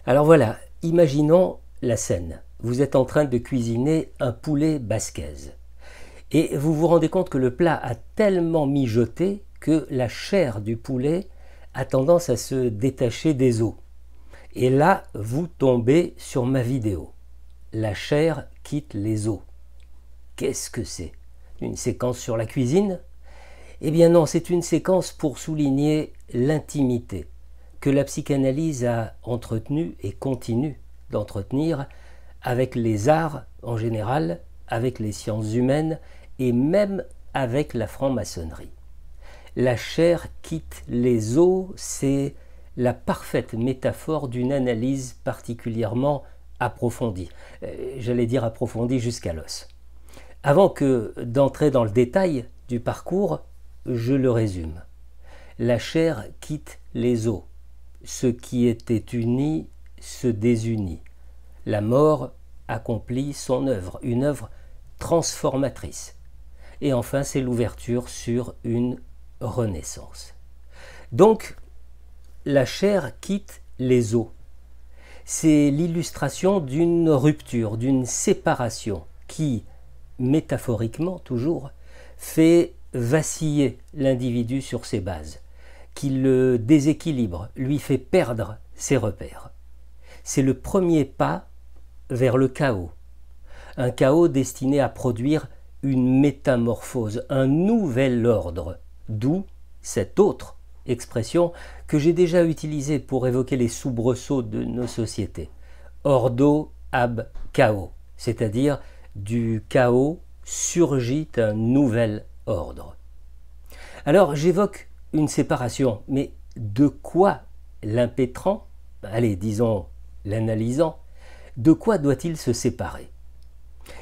Alors voilà, imaginons la scène. Vous êtes en train de cuisiner un poulet basquez. Et vous vous rendez compte que le plat a tellement mijoté que la chair du poulet a tendance à se détacher des os. Et là, vous tombez sur ma vidéo. La chair quitte les os. Qu'est-ce que c'est? Une séquence sur la cuisine? Eh bien non, c'est une séquence pour souligner l'intimité que la psychanalyse a entretenue et continue d'entretenir avec les arts en général, avec les sciences humaines et même avec la franc-maçonnerie. La chair quitte les os, c'est la parfaite métaphore d'une analyse particulièrement approfondie. J'allais dire approfondie jusqu'à l'os. Avant que d'entrer dans le détail du parcours, je le résume. La chair quitte les os. Ce qui était uni se désunit. La mort accomplit son œuvre, une œuvre transformatrice. Et enfin, c'est l'ouverture sur une renaissance. Donc, la chair quitte les os. C'est l'illustration d'une rupture, d'une séparation qui, métaphoriquement toujours, fait vaciller l'individu sur ses bases, qui le déséquilibre, lui fait perdre ses repères. C'est le premier pas vers le chaos, un chaos destiné à produire une métamorphose, un nouvel ordre, d'où cette autre expression que j'ai déjà utilisée pour évoquer les soubresauts de nos sociétés, ordo ab chaos, c'est-à-dire du chaos surgit un nouvel ordre. Alors j'évoque une séparation, mais de quoi l'impétrant, allez disons l'analysant, de quoi doit-il se séparer?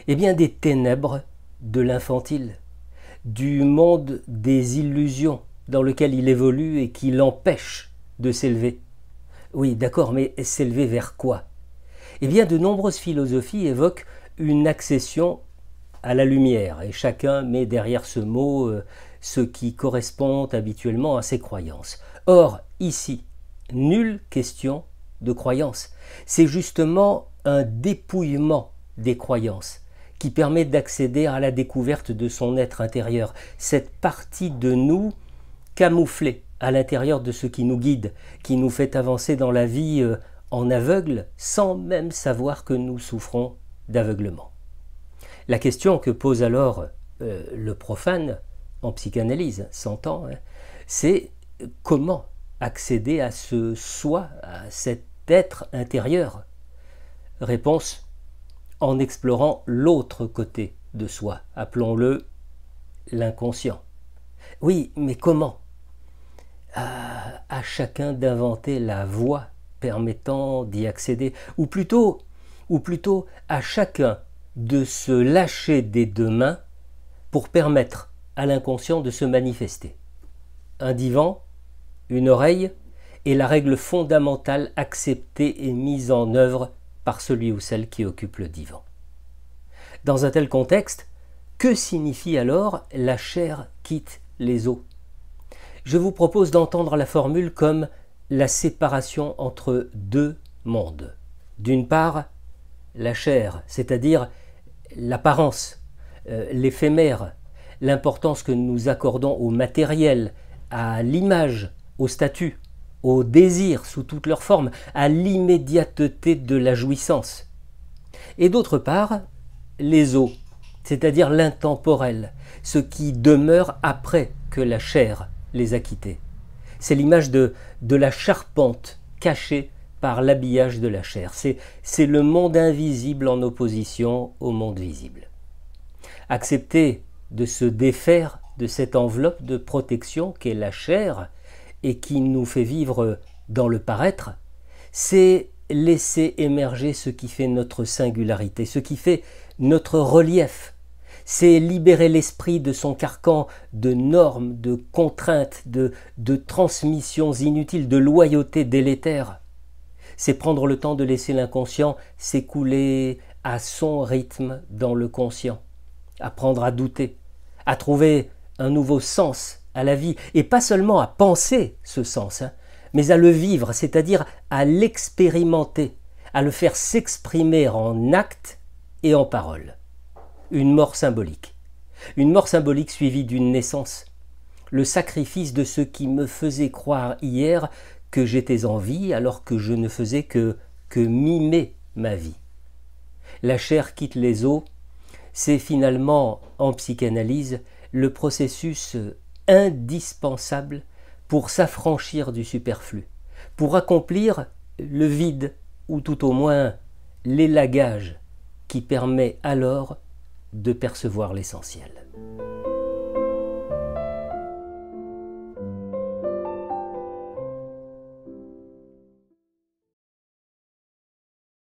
Eh bien des ténèbres de l'infantile, du monde des illusions dans lequel il évolue et qui l'empêche de s'élever. Oui, d'accord, mais s'élever vers quoi? Eh bien de nombreuses philosophies évoquent une accession à la lumière, et chacun met derrière ce mot ce qui correspond habituellement à ses croyances. Or, ici, nulle question de croyance. C'est justement un dépouillement des croyances qui permet d'accéder à la découverte de son être intérieur, cette partie de nous camouflée à l'intérieur de ce qui nous guide, qui nous fait avancer dans la vie en aveugle, sans même savoir que nous souffrons d'aveuglement. La question que pose alors le profane en psychanalyse, s'entend, c'est comment accéder à ce soi, à cet être intérieur? Réponse, en explorant l'autre côté de soi, appelons-le l'inconscient. Oui, mais comment? À chacun d'inventer la voie permettant d'y accéder, ou plutôt à chacun de se lâcher des deux mains pour permettre à l'inconscient de se manifester. Un divan, une oreille, est la règle fondamentale acceptée et mise en œuvre par celui ou celle qui occupe le divan. Dans un tel contexte, que signifie alors la chair quitte les os? Je vous propose d'entendre la formule comme la séparation entre deux mondes. D'une part, la chair, c'est-à-dire l'apparence, l'éphémère, l'importance que nous accordons au matériel, à l'image, au statut, au désir sous toutes leurs formes, à l'immédiateté de la jouissance. Et d'autre part, les os, c'est-à-dire l'intemporel, ce qui demeure après que la chair les a quittés. C'est l'image de la charpente cachée par l'habillage de la chair. C'est le monde invisible en opposition au monde visible. Accepter de se défaire de cette enveloppe de protection qu'est la chair et qui nous fait vivre dans le paraître, c'est laisser émerger ce qui fait notre singularité, ce qui fait notre relief. C'est libérer l'esprit de son carcan de normes, de contraintes, de transmissions inutiles, de loyauté délétère. C'est prendre le temps de laisser l'inconscient s'écouler à son rythme dans le conscient, apprendre à douter, à trouver un nouveau sens à la vie, et pas seulement à penser ce sens, mais à le vivre, c'est-à-dire à l'expérimenter, à le faire s'exprimer en actes et en paroles. Une mort symbolique. Une mort symbolique suivie d'une naissance. Le sacrifice de ce qui me faisait croire hier que j'étais en vie alors que je ne faisais que mimer ma vie. La chair quitte les os, c'est finalement, en psychanalyse, le processus indispensable pour s'affranchir du superflu, pour accomplir le vide, ou tout au moins l'élagage qui permet alors de percevoir l'essentiel.